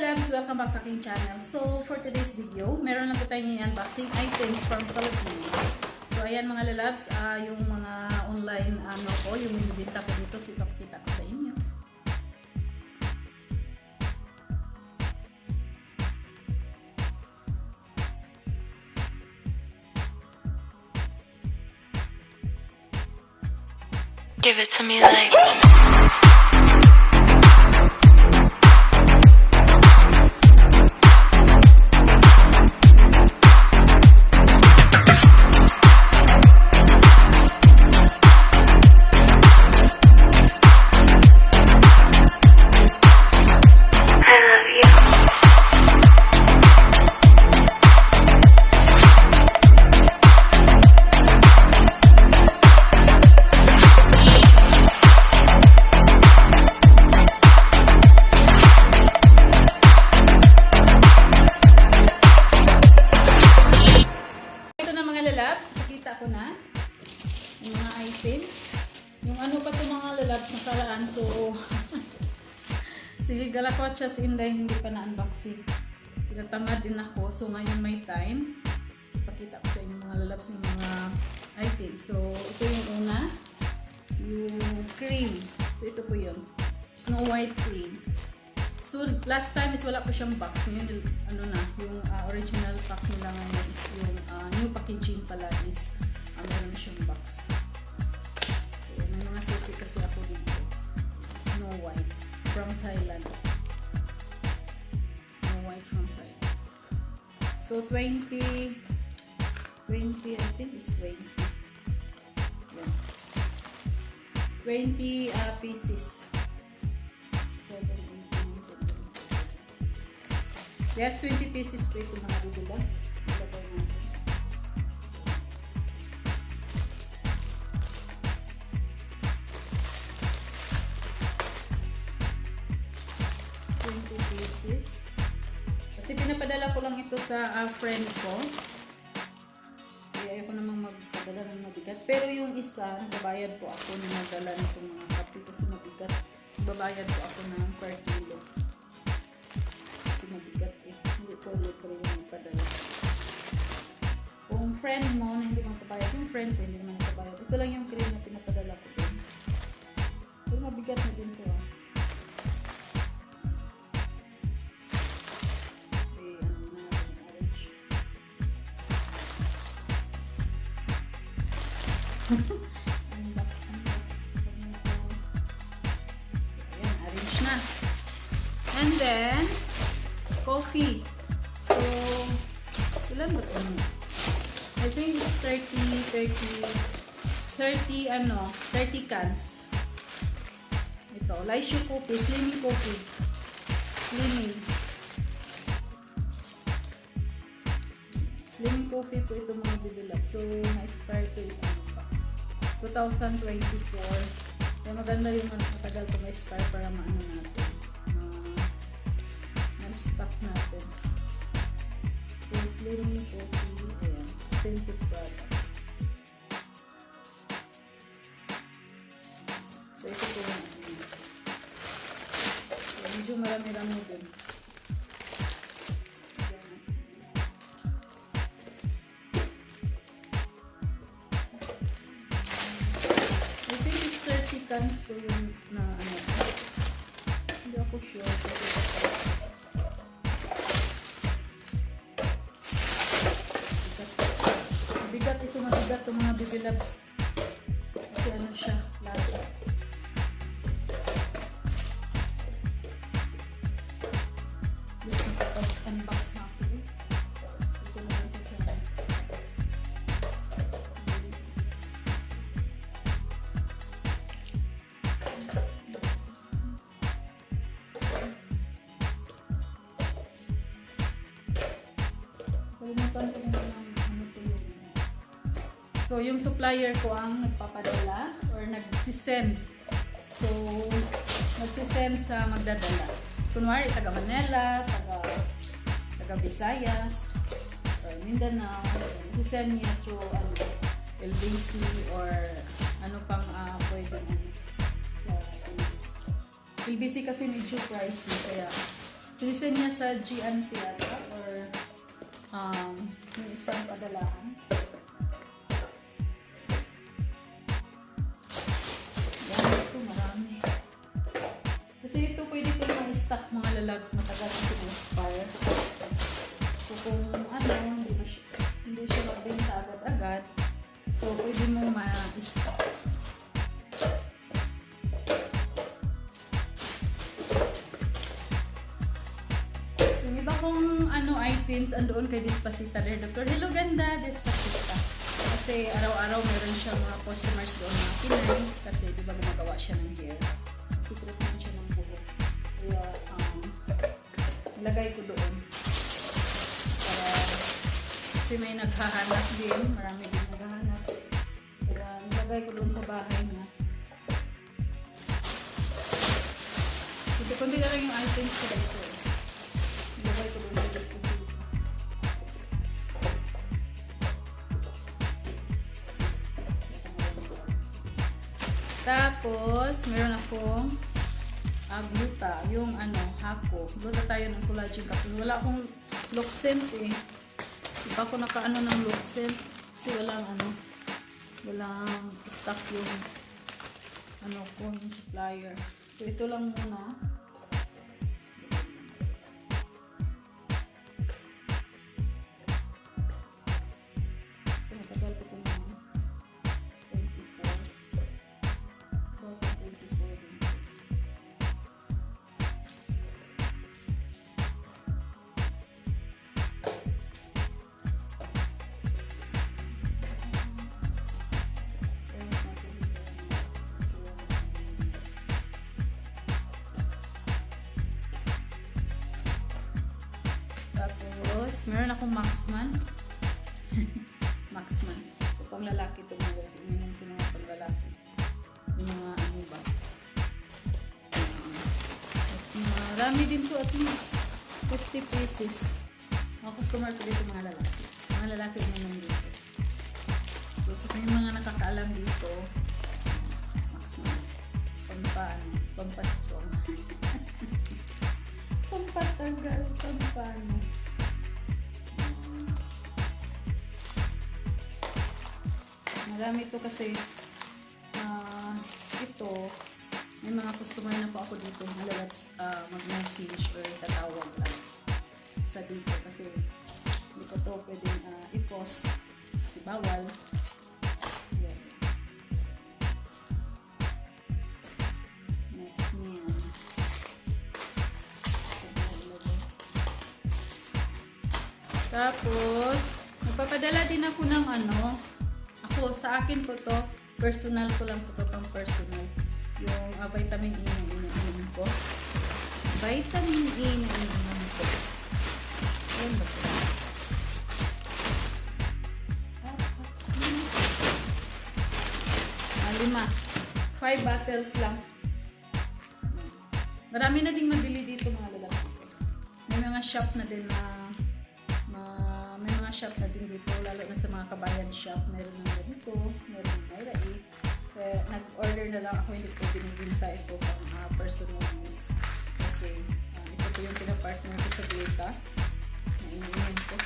lalabs! Welcome back sa aking channel. So, for today's video, meron lang po tayong unboxing items from Philippines. So, ayan mga lalabs, yung mga online yung binibenta ko dito, so ipapakita ko sa inyo. Give it to me like Pakita ko na yung mga items. Yung ano pa ito mga lalabs nakaraan. So, sige, galakotchas inday, hindi pa na-unboxing. Pinatamad din ako. So, ngayon may time. Pakita ko sa inyo mga lalabs yung mga items. So, ito yung una. Yung cream. So, ito po yun. Snow White cream. So, last time is wala pa siyang box. Ngayon, yung original pack nila ngayon is yung new packaging pala is meron siyang box. So, may mga suki kasi ako dito. Snow White from Thailand. Snow White from Thailand. So, 20, I think is 20. Yeah. 20 pieces. Yes, 20 pieces po ito mga bububas. Ilagay natin. Pieces. Kasi pinapadala ko lang ito sa friend ko. Kaya ayoko namang magpadala ng mabigat. Pero yung isa, nagbabayad po ako na magdala nitong mga kape kasi mabigat. Nagbabayad po ako ng per kilo. Kasi mabigat eh. Hindi po libre yung magpadala. Kung friend mo na hindi magpabayad, yung friend ko hindi naman magpabayad. Ito lang yung cream na pinapadala ko din. Pero mabigat na din ito ah. Unbox. Ayan, arrange na. And then, coffee. So, ilan ba ito? I think it's 30 cans. Ito, Laishu coffee, slimming coffee. Slimming coffee po ito mga bibilap. So, na-expire to is 2024. Kaya maganda yung matagal kung ma-expire para maano natin. Ma-stock natin. So, slimming coffee. Ayan. Authentic product. So, ito po yung so, medyo marami-rami din. Cans ko yung na hindi ako sure bigat ito, mabigat itong mga bibilabs kasi ano siya lahat. Just nakapag-unbox na ako ito naman kasi so, yung supplier ko ang nagpapadala or nagsisend. So, nagsisend sa magdadala. Kunwari, taga Manila, taga Visayas, or Mindanao. Nagsisend niya through LBC or ano pang pwede sa place. LBC kasi medyo pricey, kaya Sinisin niya sa GNT ata or yung isang padalaan. Yan, ito marami. Kasi ito pwede ito ma-stock mga lalags matagal kasi expire. So kung ano, hindi siya magbenta agad-agad, so pwede mo ma-stock. Yung iba kong items andoon kay Despacita there, Dr. Hello ganda, Despacita. Kasi araw-araw meron siya mga customers doon na Pinay kasi di ba gumagawa siya ng hair. Treatment siya ng buhok. Kaya ilagay ko doon. Para kasi may naghahanap din, marami din naghahanap. Kaya ilagay ko doon sa bahay niya. Ito kundi na lang yung items ko dito. Ilagay ko doon sa dito. Tapos, meron akong gluta, yung hako. Gluta tayo ng collagen capsule. Wala akong Luxent eh. Di pa ako nakaano ng Luxent. Kasi walang stock yung yung supplier. So, ito lang muna. Ito, matagal ko itong 2024 din. Tapos, meron akong Maxman. Maxman. So, pang lalaki ito mga lalaki. Ngayon sa mga pang lalaki. Yung mga ba. Marami din to at least 50 pieces. Mga customer ko dito mga lalaki. Mga lalaki naman dito. So, may mga nakakaalam dito. Maxman. Pampastrong. Pampatagal. Pampano. Marami ito kasi ito may mga customer na po ako dito mag-message or tatawag lang sa dito kasi hindi ko to pwedeng i-post kasi bawal. Yan. Next niyan. Tapos magpapadala din ako ng sa akin po to, personal ko lang po to, pang personal. Yung vitamin E na iniinom ko. Vitamin E na iniinom ko. Ayan ba ito? 5 bottles lang. Marami na ding mabili dito mga lalaki. May mga shop na din shop na din dito, lalo na sa mga kabayan shop. Meron na dito, meron na Mayrai. Kaya nag-order na lang ako, hindi ko binibinta ito pang personal use. Kasi ito po yung pinapartner ko sa Glita na iniinom ko.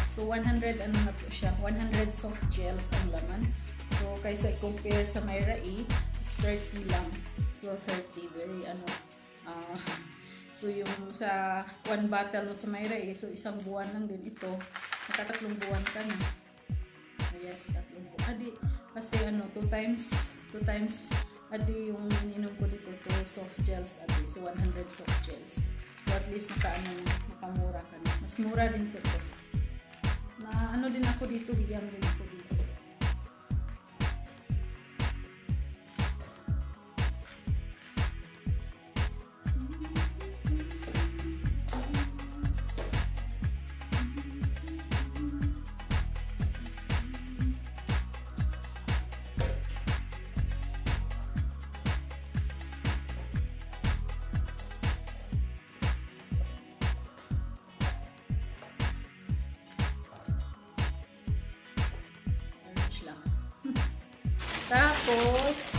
So 100 na po siya, 100 soft gels ang laman. So kaysa i-compare sa Mayrai, is 30 lang. So 30, very so yung sa 1 bottle mo sa Mayrai, so isang buwan lang din ito. Nakatatlong buwan ka na. Yes, 3 buwan. Adi, kasi 2 times adi yung ininom ko dito, 2 soft gels adi. So 100 soft gels. So at least makamura ka na. Mas mura din to. Na din ako dito, hiyam din ako dito. Tapos,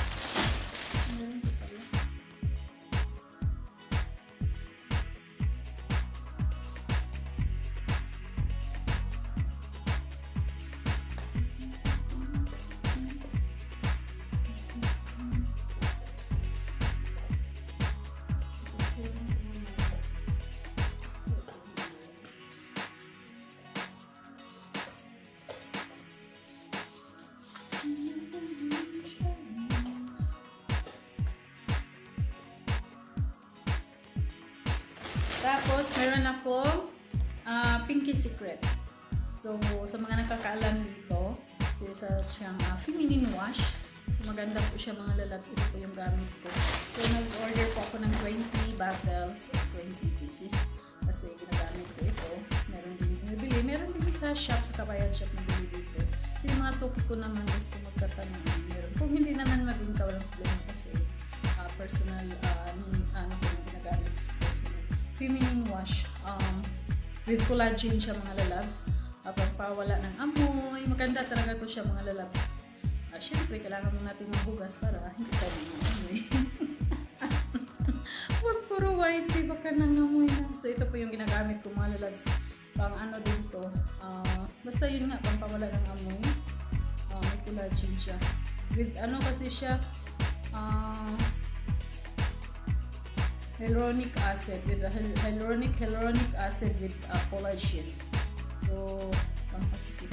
Tapos, meron akong Pinky Secret. So, sa mga nakakaalam dito, so isa siyang feminine wash. So, maganda po siya mga lalabs. Ito po yung gamit ko. So, nag-order po ako ng 20 bottles or 20 pieces. Kasi ginagamit ko ito. Meron din binibili. Meron din sa shop, sa Kabayan Shop na bili dito. So, yung mga suki ko naman gusto magtatanong. Meron. Kung hindi naman mabingka, walang problema kasi personal, ano po yung ginagamit sa personal. Feminine wash. With collagen siya mga lalabs. Pagpawala ng amoy. Maganda talaga to siya mga lalabs. Siyempre, kailangan mo natin maghugas para hindi tayo nangamoy. Huwag puro white, baka nangamoy na. So, ito po yung ginagamit ko mga lalabs. Pang ano dito. Basta yun nga, pang pawala ng amoy. May collagen siya. With ano kasi siya, hyaluronic acid. With hyaluronic acid with collagen. So, pang Pacific.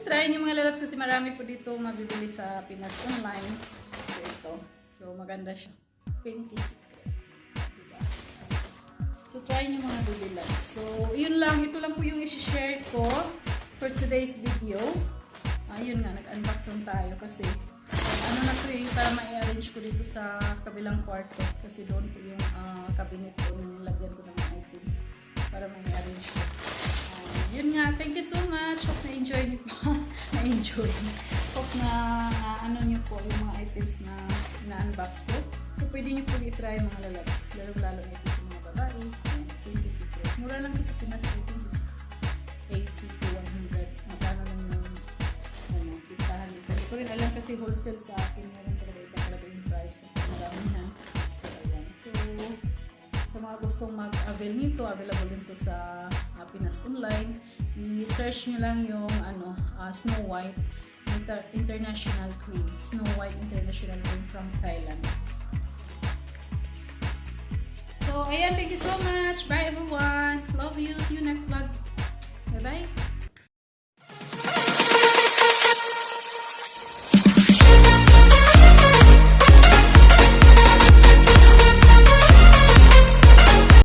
Try niyo mga lalabs kasi marami po dito mabibili sa Pinas online. So, ito. So, maganda siya. Pinky Secret. Diba? So, try niyo mga bibilas. So, yun lang. Ito lang po yung isi-share ko for today's video. Yun nga, nag-unbox lang tayo kasi ano na to eh, para ma-arrange ko dito sa kabilang kwarto. Kasi doon po yung cabinet ko, nilagyan ko ng mga items para ma-arrange ko. Yun nga, thank you so much. Hope na-enjoy niyo po. Na-enjoy. Hope na ano niyo po yung mga items na na-unbox ko. So, pwede niyo po i-try mga lalabs. Lalo-lalo na ito sa mga babae. Thank you, Secret. Mura lang sa Pinas. I think is 80 to 100. Magkano lang yung pintahan nito. Hindi ko rin alam kasi wholesale sa akin. Meron iba talaga yung price. Kapag maramihan. So, ayan. So, sa mga gustong mag-avail nito, available din to sa Pinas Online. I-search nyo lang yung Snow White International Cream. Snow White International Cream from Thailand. So, ayan. Thank you so much. Bye everyone. Love you. See you next vlog. Bye-bye.